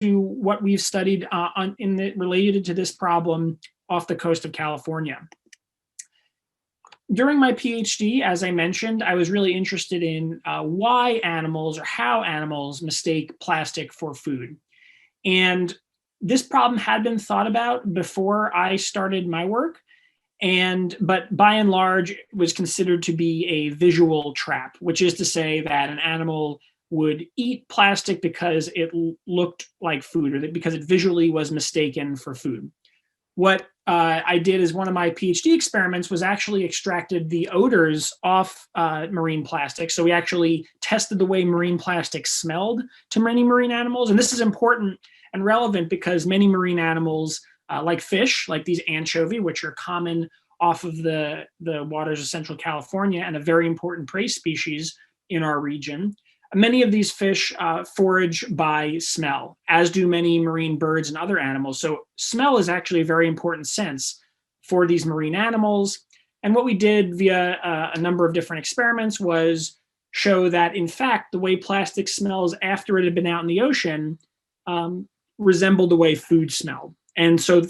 to what we've studied related to this problem off the coast of California. During my PhD, as I mentioned, I was really interested in why animals or how animals mistake plastic for food. And this problem had been thought about before I started my work, but by and large, it was considered to be a visual trap, which is to say that an animal would eat plastic because it looked like food, or because it visually was mistaken for food. What I did as one of my PhD experiments was actually extracted the odors off marine plastic. So we actually tested the way marine plastic smelled to many marine animals. And this is important and relevant because many marine animals, like fish, like these anchovy, which are common off of the waters of Central California and a very important prey species in our region. Many of these fish forage by smell, as do many marine birds and other animals. So smell is actually a very important sense for these marine animals. And what we did via a number of different experiments was show that, in fact, the way plastic smells after it had been out in the ocean resembled the way food smelled. And so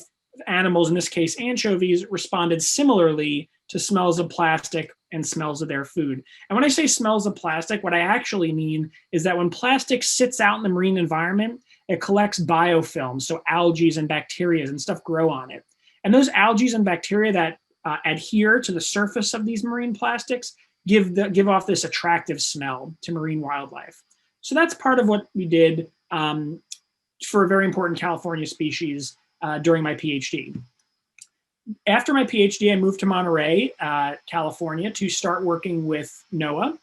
animals, in this case anchovies, responded similarly to smells of plastic and smells of their food. And when I say smells of plastic, what I actually mean is that when plastic sits out in the marine environment, it collects biofilms, so algae and bacteria and stuff grow on it. And those algae and bacteria that adhere to the surface of these marine plastics give off this attractive smell to marine wildlife. So that's part of what we did for a very important California species during my PhD. After my PhD, I moved to Monterey, California, to start working with NOAA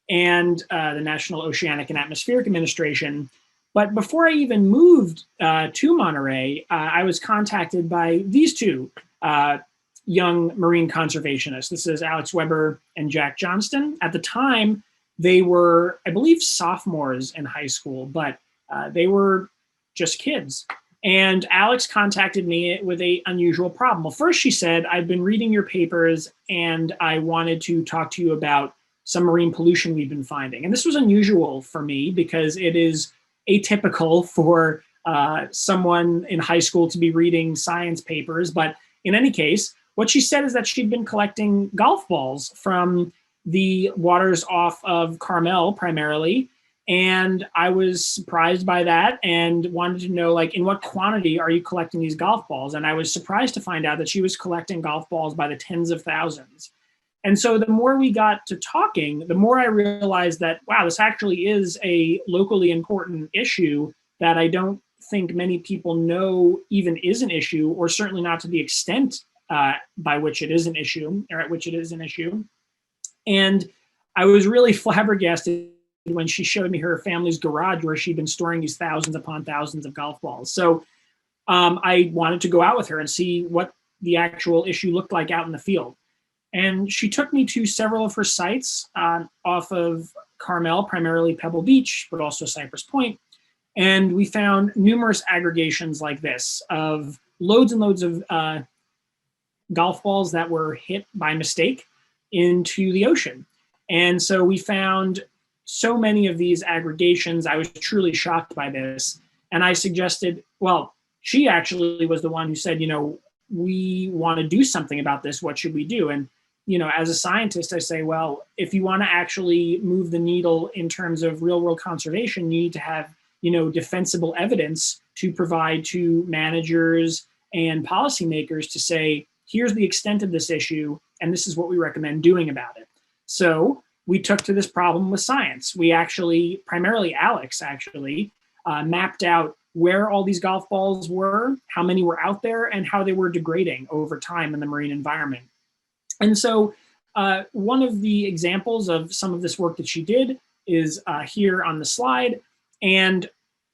and the National Oceanic and Atmospheric Administration. But before I even moved to Monterey, I was contacted by these two young marine conservationists. This is Alex Weber and Jack Johnston. At the time, they were, I believe, sophomores in high school, but they were just kids. And Alex contacted me with an unusual problem. Well, first she said, I've been reading your papers and I wanted to talk to you about some marine pollution we've been finding. And this was unusual for me because it is atypical for someone in high school to be reading science papers. But in any case, what she said is that she'd been collecting golf balls from the waters off of Carmel primarily. And I was surprised by that and wanted to know, like, in what quantity are you collecting these golf balls? And I was surprised to find out that she was collecting golf balls by the tens of thousands. And so the more we got to talking, the more I realized that, wow, this actually is a locally important issue that I don't think many people know even is an issue, or certainly not to the extent by which it is an issue, or at which it is an issue. And I was really flabbergasted when she showed me her family's garage where she'd been storing these thousands upon thousands of golf balls. So I wanted to go out with her and see what the actual issue looked like out in the field. And she took me to several of her sites off of Carmel, primarily Pebble Beach, but also Cypress Point. And we found numerous aggregations like this of loads and loads of golf balls that were hit by mistake into the ocean. And so we found so many of these aggregations. I was truly shocked by this. And I suggested, well, she actually was the one who said, we want to do something about this. What should we do? And, as a scientist, I say, well, if you want to actually move the needle in terms of real world conservation, you need to have, defensible evidence to provide to managers and policymakers to say, here's the extent of this issue, and this is what we recommend doing about it. So we took to this problem with science. We actually, primarily Alex actually, mapped out where all these golf balls were, how many were out there, and how they were degrading over time in the marine environment. And so one of the examples of some of this work that she did is here on the slide. And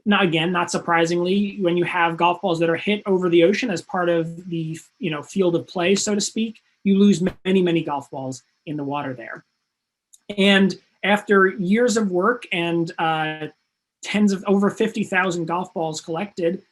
now, again, not surprisingly, when you have golf balls that are hit over the ocean as part of the field of play, so to speak, you lose many, many golf balls in the water there. And after years of work and over 50,000 golf balls collected,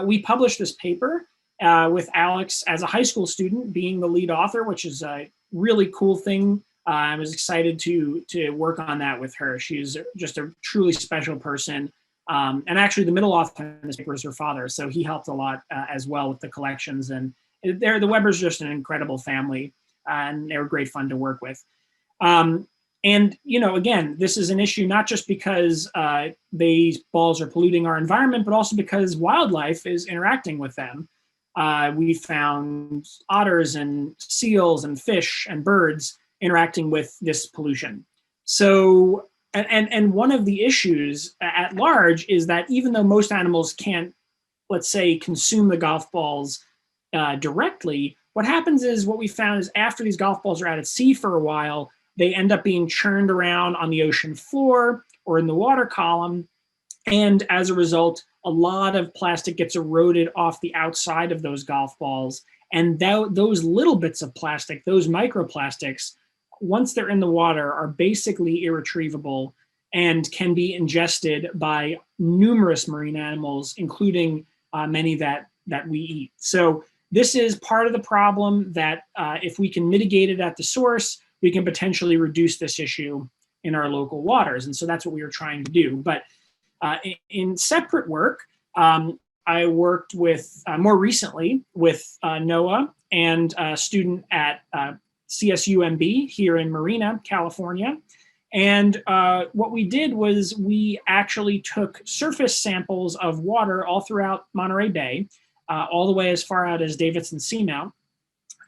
we published this paper with Alex as a high school student being the lead author, which is a really cool thing. I was excited to work on that with her. She's just a truly special person. And actually, the middle author in this paper is her father, so he helped a lot as well with the collections. And the Webbers are just an incredible family, and they were great fun to work with. And, you know, again, this is an issue not just because these balls are polluting our environment, but also because wildlife is interacting with them. We found otters and seals and fish and birds interacting with this pollution. So, and one of the issues at large is that even though most animals can't, let's say, consume the golf balls directly, what happens is what we found is after these golf balls are out at sea for a while, they end up being churned around on the ocean floor or in the water column. And as a result, a lot of plastic gets eroded off the outside of those golf balls. And those little bits of plastic, those microplastics, once they're in the water, are basically irretrievable and can be ingested by numerous marine animals, including many that we eat. So this is part of the problem that if we can mitigate it at the source, we can potentially reduce this issue in our local waters. And so that's what we were trying to do. But in separate work, I worked with, more recently, with NOAA and a student at CSUMB here in Marina, California. And what we did was we actually took surface samples of water all throughout Monterey Bay, all the way as far out as Davidson Seamount.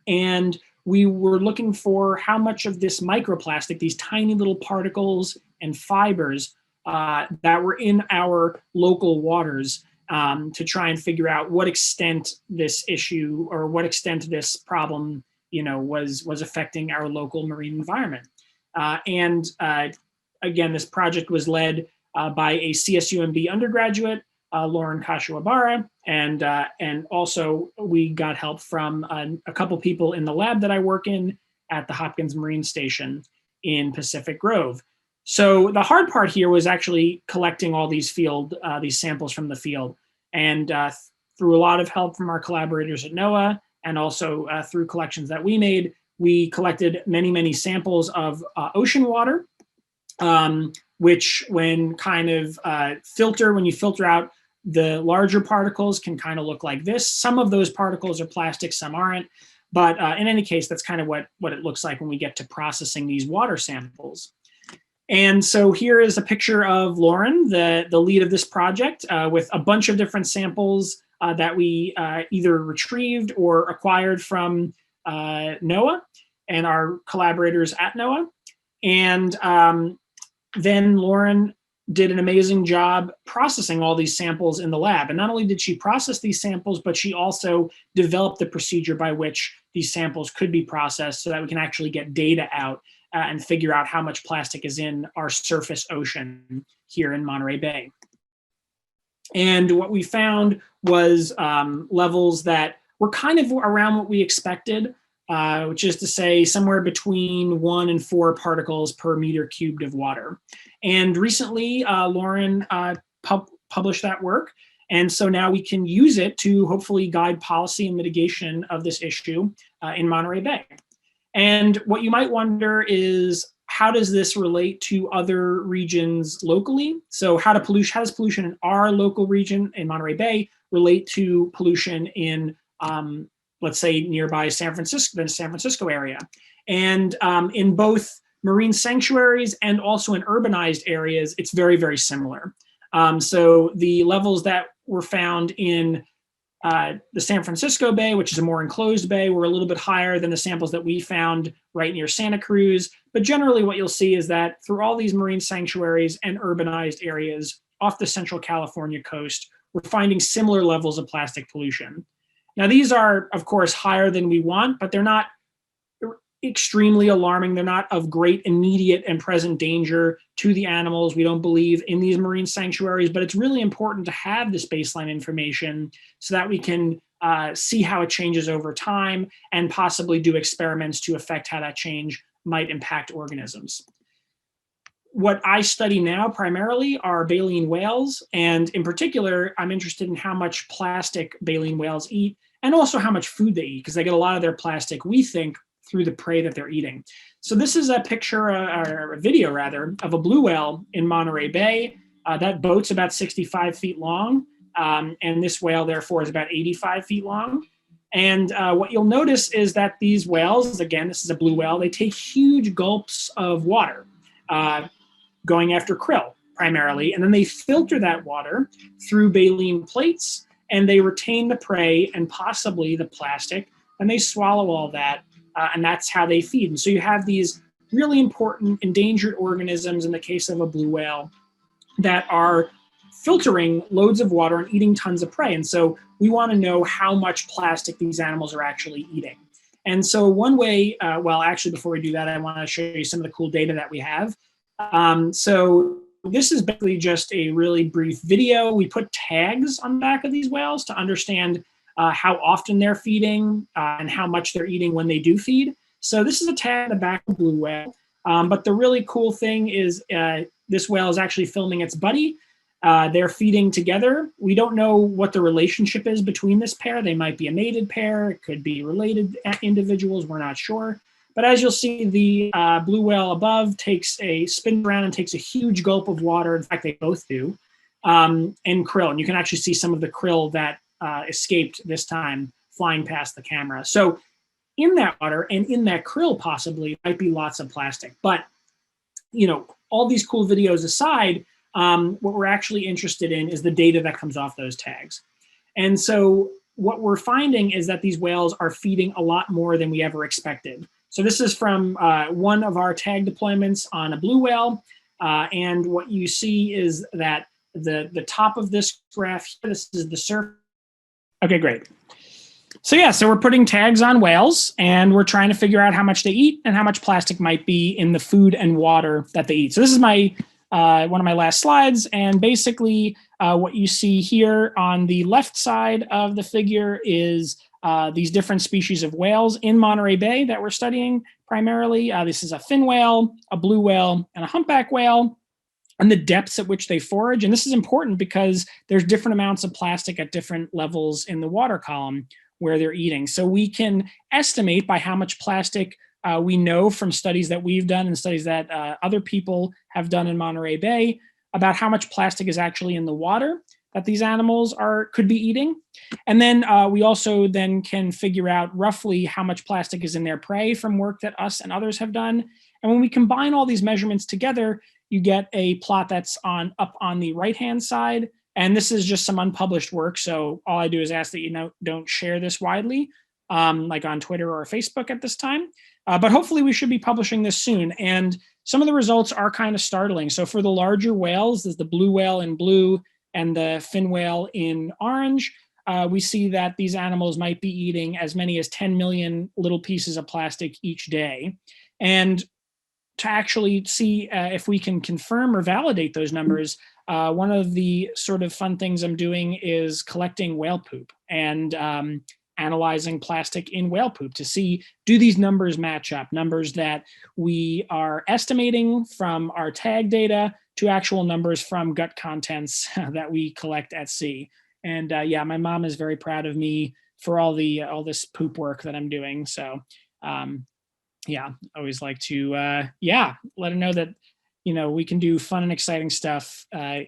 And we were looking for how much of this microplastic, these tiny little particles and fibers that were in our local waters, to try and figure out what extent this issue or what extent this problem, you know, was affecting our local marine environment. And again, this project was led by a CSUMB undergraduate, Lauren Kashiwabara, and also we got help from a couple people in the lab that I work in at the Hopkins Marine Station in Pacific Grove. So the hard part here was actually collecting all these these samples from the field, and through a lot of help from our collaborators at NOAA, and also through collections that we made, we collected many samples of ocean water, which when kind of when you filter out the larger particles, can kind of look like this. Some of those particles are plastic, some aren't. But in any case, that's kind of what it looks like when we get to processing these water samples. And so here is a picture of Lauren, the lead of this project, with a bunch of different samples that we either retrieved or acquired from NOAA and our collaborators at NOAA. And then Lauren did an amazing job processing all these samples in the lab. And not only did she process these samples, but she also developed the procedure by which these samples could be processed so that we can actually get data out and figure out how much plastic is in our surface ocean here in Monterey Bay. And what we found was levels that were kind of around what we expected, which is to say somewhere between 1 and 4 particles per meter cubed of water. And recently, Lauren published that work. And so now we can use it to hopefully guide policy and mitigation of this issue in Monterey Bay. And what you might wonder is, how does this relate to other regions locally? So how does pollution in our local region in Monterey Bay relate to pollution in, let's say, nearby the San Francisco area? And in both marine sanctuaries and also in urbanized areas, it's very similar. So the levels that were found in the San Francisco Bay, which is a more enclosed bay, were a little bit higher than the samples that we found right near Santa Cruz. But generally what you'll see is that through all these marine sanctuaries and urbanized areas off the Central California coast, we're finding similar levels of plastic pollution. Now, these are, of course, higher than we want, but they're not extremely alarming. They're not of great immediate and present danger to the animals, we don't believe, in these marine sanctuaries, but it's really important to have this baseline information so that we can see how it changes over time and possibly do experiments to affect how that change might impact organisms. What I study now primarily are baleen whales, and in particular, I'm interested in how much plastic baleen whales eat and also how much food they eat, because they get a lot of their plastic, we think, through the prey that they're eating. So this is a picture, or a video rather, of a blue whale in Monterey Bay. That boat's about 65 feet long, and this whale, therefore, is about 85 feet long. And what you'll notice is that these whales, again, this is a blue whale, they take huge gulps of water, going after krill primarily, and then they filter that water through baleen plates, and they retain the prey and possibly the plastic, and they swallow all that, and that's how they feed. And so you have these really important endangered organisms, in the case of a blue whale, that are filtering loads of water and eating tons of prey. And so we want to know how much plastic these animals are actually eating. And so one way, well, actually, before we do that, I want to show you some of the cool data that we have. So this is basically just a really brief video. We put tags on the back of these whales to understand how often they're feeding and how much they're eating when they do feed. So this is a tag on the back of a blue whale. But the really cool thing is this whale is actually filming its buddy. They're feeding together. We don't know what the relationship is between this pair. They might be a mated pair. It could be related individuals. We're not sure. But as you'll see, the blue whale above spins around and takes a huge gulp of water. In fact, they both do, and krill. And you can actually see some of the krill that escaped this time flying past the camera. So in that water and in that krill possibly might be lots of plastic. But, you know, all these cool videos aside, what we're actually interested in is the data that comes off those tags. And so what we're finding is that these whales are feeding a lot more than we ever expected. So this is from one of our tag deployments on a blue whale. And what you see is that the top of this graph here, this is the surface. Okay, great. So yeah, so we're putting tags on whales, and we're trying to figure out how much they eat and how much plastic might be in the food and water that they eat. So this is my one of my last slides, and basically what you see here on the left side of the figure is these different species of whales in Monterey Bay that we're studying primarily. This is a fin whale, a blue whale, and a humpback whale, and the depths at which they forage. And this is important because there's different amounts of plastic at different levels in the water column where they're eating. So we can estimate by how much plastic we know from studies that we've done and studies that other people have done in Monterey Bay about how much plastic is actually in the water that these animals could be eating. And then we also then can figure out roughly how much plastic is in their prey from work that us and others have done. And when we combine all these measurements together, you get a plot that's up on the right-hand side. And this is just some unpublished work. So all I do is ask that you don't share this widely, like on Twitter or Facebook at this time. But hopefully we should be publishing this soon. And some of the results are kind of startling. So for the larger whales, there's the blue whale in blue and the fin whale in orange. We see that these animals might be eating as many as 10 million little pieces of plastic each day. And to actually see if we can confirm or validate those numbers, one of the sort of fun things I'm doing is collecting whale poop and analyzing plastic in whale poop to see, do these numbers match up? Numbers that we are estimating from our tag data to actual numbers from gut contents that we collect at sea. And yeah, my mom is very proud of me for all this poop work that I'm doing. So yeah, I always like to let her know that, you know, we can do fun and exciting stuff,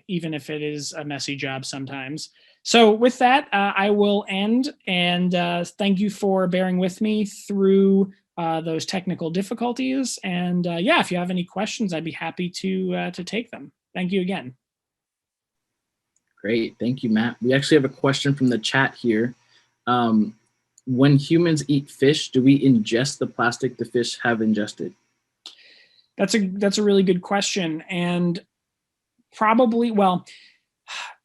even if it is a messy job sometimes. So with that, I will end, and thank you for bearing with me through those technical difficulties. And yeah, if you have any questions, I'd be happy to take them. Thank you again. Great, thank you, Matt. We actually have a question from the chat here. When humans eat fish, do we ingest the plastic the fish have ingested? That's a really good question, and probably, well,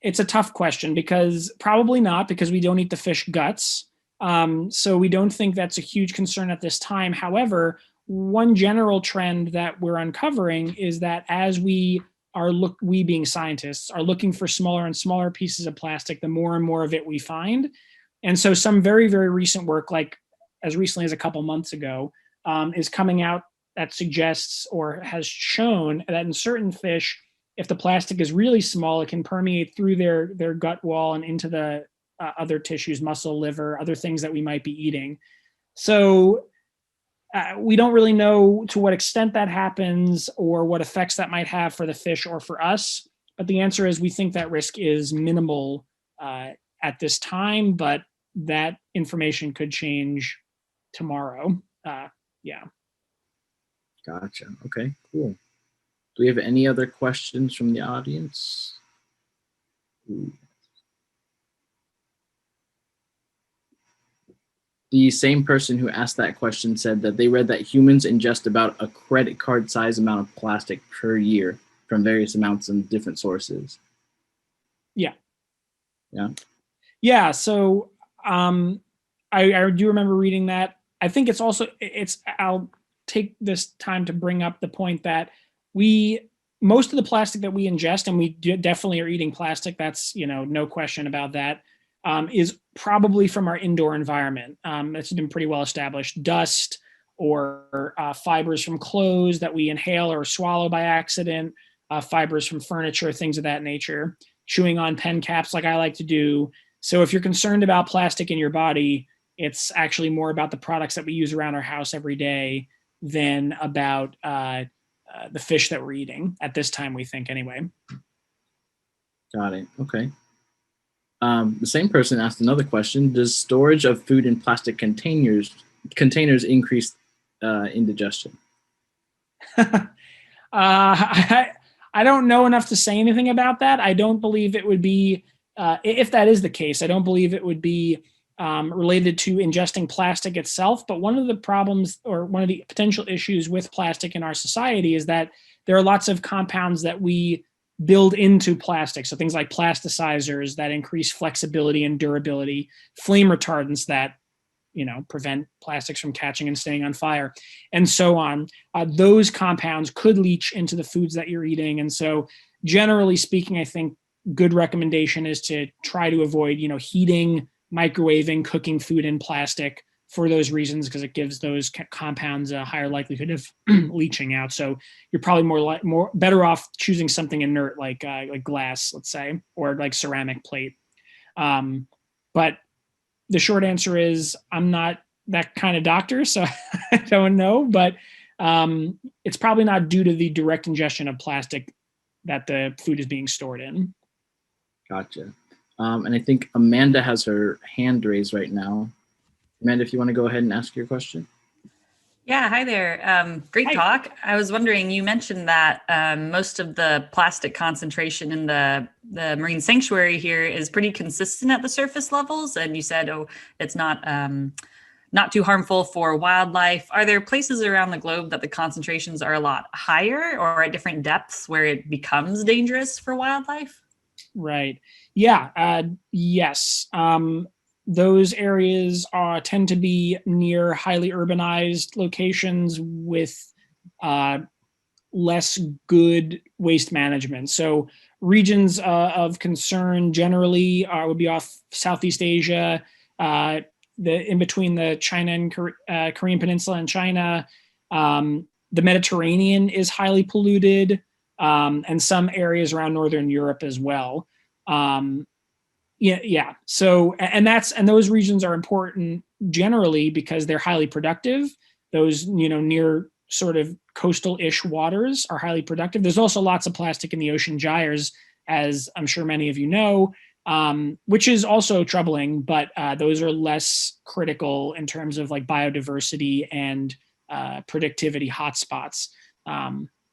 it's a tough question because probably not, because we don't eat the fish guts. So we don't think that's a huge concern at this time. However, one general trend that we're uncovering is that as we being scientists are looking for smaller and smaller pieces of plastic, the more and more of it we find. And so some very, very recent work, like as recently as a couple months ago, is coming out that suggests or has shown that in certain fish, if the plastic is really small, it can permeate through their gut wall and into the other tissues, muscle, liver, other things that we might be eating. So we don't really know to what extent that happens or what effects that might have for the fish or for us. But the answer is we think that risk is minimal at this time, but that information could change tomorrow. Yeah. Gotcha. Okay, cool. Do we have any other questions from the audience? Ooh. The same person who asked that question said that they read that humans ingest about a credit card size amount of plastic per year from various amounts and different sources. Yeah. Yeah. Yeah. So I do remember reading that. I think it's also, I'll take this time to bring up the point that most of the plastic that we ingest, and we definitely are eating plastic, that's, no question about that, is probably from our indoor environment. It's been pretty well established. Dust or fibers from clothes that we inhale or swallow by accident, fibers from furniture, things of that nature, chewing on pen caps like I like to do. So if you're concerned about plastic in your body, it's actually more about the products that we use around our house every day than about the fish that we're eating at this time, we think, anyway. Got it. Okay. The same person asked another question: does storage of food in plastic containers increase indigestion? I don't know enough to say anything about that. I don't believe it would be, if that is the case, I don't believe it would be related to ingesting plastic itself. But one of the problems, or one of the potential issues with plastic in our society, is that there are lots of compounds that we build into plastic. So things like plasticizers that increase flexibility and durability, flame retardants that prevent plastics from catching and staying on fire, and so on. Those compounds could leach into the foods that you're eating. And so generally speaking, I think good recommendation is to try to avoid, heating, microwaving, cooking food in plastic for those reasons, because it gives those compounds a higher likelihood of leaching out. So you're probably more better off choosing something inert like glass, let's say, or like ceramic plate. But the short answer is I'm not that kind of doctor, so I don't know. But it's probably not due to the direct ingestion of plastic that the food is being stored in. Gotcha. And I think Amanda has her hand raised right now. Amanda, if you want to go ahead and ask your question. Yeah, hi there. Great talk. I was wondering, you mentioned that most of the plastic concentration in the marine sanctuary here is pretty consistent at the surface levels. And you said, it's not too harmful for wildlife. Are there places around the globe that the concentrations are a lot higher or at different depths where it becomes dangerous for wildlife? Right. Yeah. Yes. Those areas tend to be near highly urbanized locations with less good waste management. So regions of concern generally would be off Southeast Asia, in between the China and Korean Peninsula and China. The Mediterranean is highly polluted, and some areas around Northern Europe as well. Yeah. So, and those regions are important generally because they're highly productive. Those, near sort of coastal-ish waters are highly productive. There's also lots of plastic in the ocean gyres, as I'm sure many of you know, which is also troubling, but those are less critical in terms of like biodiversity and productivity hotspots.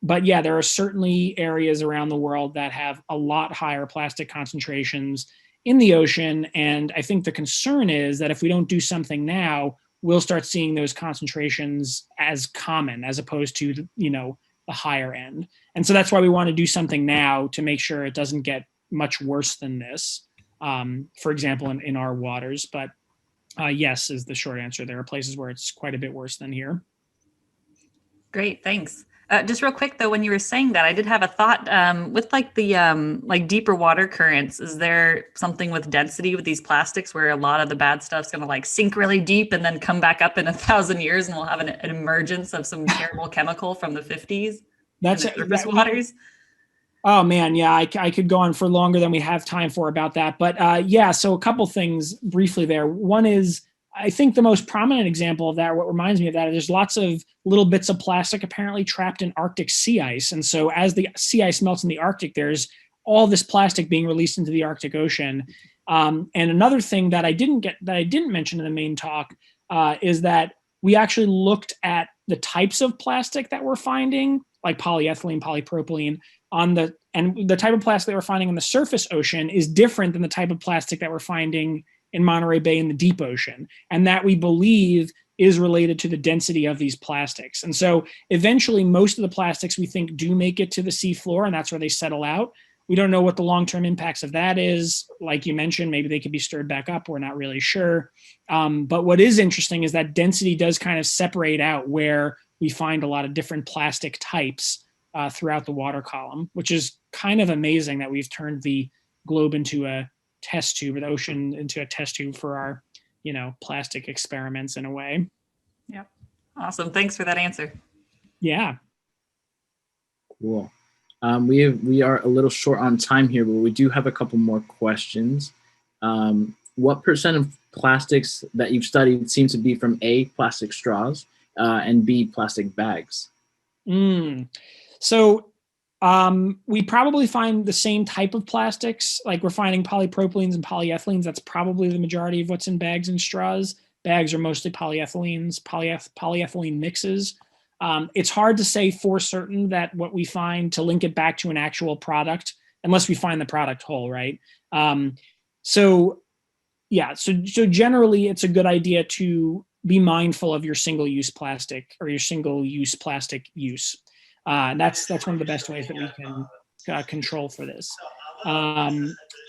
But yeah, there are certainly areas around the world that have a lot higher plastic concentrations in the ocean. And I think the concern is that if we don't do something now, we'll start seeing those concentrations as common as opposed to, the higher end. And so that's why we want to do something now to make sure it doesn't get much worse than this, for example, in our waters. But yes, is the short answer. There are places where it's quite a bit worse than here. Great, thanks. Just real quick though, when you were saying that, I did have a thought with like the like deeper water currents. Is there something with density with these plastics where a lot of the bad stuff's going to like sink really deep and then come back up in 1,000 years, and we'll have an emergence of some terrible chemical from the 50s? That's surface waters. Oh man, yeah, I could go on for longer than we have time for about that. But yeah, so a couple things briefly there. One is, I think the most prominent example of that, what reminds me of that, is there's lots of little bits of plastic apparently trapped in Arctic sea ice. And so as the sea ice melts in the Arctic, there's all this plastic being released into the Arctic Ocean. And another thing that I didn't mention in the main talk is that we actually looked at the types of plastic that we're finding, like polyethylene, polypropylene, and the type of plastic that we're finding in the surface ocean is different than the type of plastic that we're finding in Monterey Bay in the deep ocean. And that we believe is related to the density of these plastics. And so eventually most of the plastics we think do make it to the seafloor, and that's where they settle out. We don't know what the long-term impacts of that is. Like you mentioned, maybe they could be stirred back up. We're not really sure. But what is interesting is that density does kind of separate out where we find a lot of different plastic types throughout the water column, which is kind of amazing that we've turned the globe into a test tube, or the ocean into a test tube for our, plastic experiments in a way. Yep. Awesome. Thanks for that answer. Yeah. Cool. We are a little short on time here, but we do have a couple more questions. What % of plastics that you've studied seem to be from A, plastic straws, and B, plastic bags? So we probably find the same type of plastics, like we're finding polypropylenes and polyethylenes. That's probably the majority of what's in bags and straws. Bags are mostly polyethylenes, polyethylene mixes. It's hard to say for certain that what we find to link it back to an actual product, unless we find the product whole, right? So generally it's a good idea to be mindful of your single-use plastic or your single-use plastic use. That's one of the best ways that we can control for this.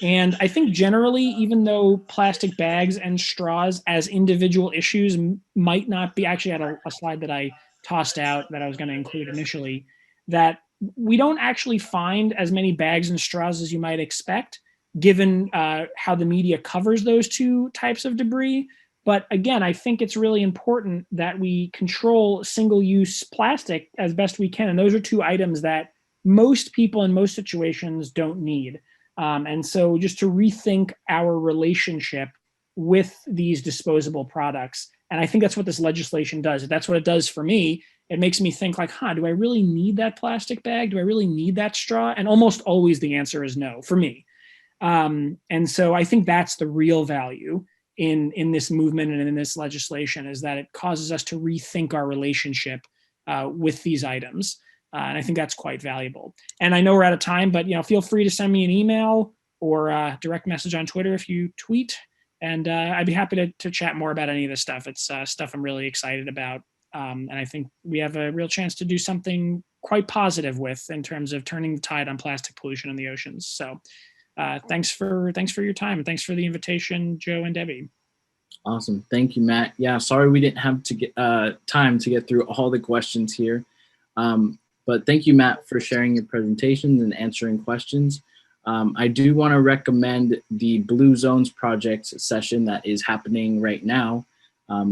And I think generally, even though plastic bags and straws as individual issues might not be, actually I had a slide that I tossed out that I was going to include initially, that we don't actually find as many bags and straws as you might expect, given how the media covers those two types of debris. But again, I think it's really important that we control single-use plastic as best we can. And those are two items that most people in most situations don't need. And so just to rethink our relationship with these disposable products. And I think that's what this legislation does. That's what it does for me. It makes me think like, do I really need that plastic bag? Do I really need that straw? And almost always the answer is no for me. And so I think that's the real value in this movement and in this legislation, is that it causes us to rethink our relationship with these items. And I think that's quite valuable. And I know we're out of time, but feel free to send me an email or direct message on Twitter if you tweet. And I'd be happy to chat more about any of this stuff. It's stuff I'm really excited about. And I think we have a real chance to do something quite positive with in terms of turning the tide on plastic pollution in the oceans. So thanks for your time. And thanks for the invitation, Joe and Debbie. Awesome. Thank you, Matt. Yeah, sorry we didn't have to get time to get through all the questions here. But thank you, Matt, for sharing your presentation and answering questions. I do want to recommend the Blue Zones project session that is happening right now.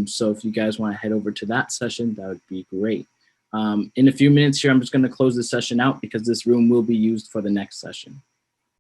So if you guys want to head over to that session, that would be great. In a few minutes here, I'm just going to close this session out because this room will be used for the next session.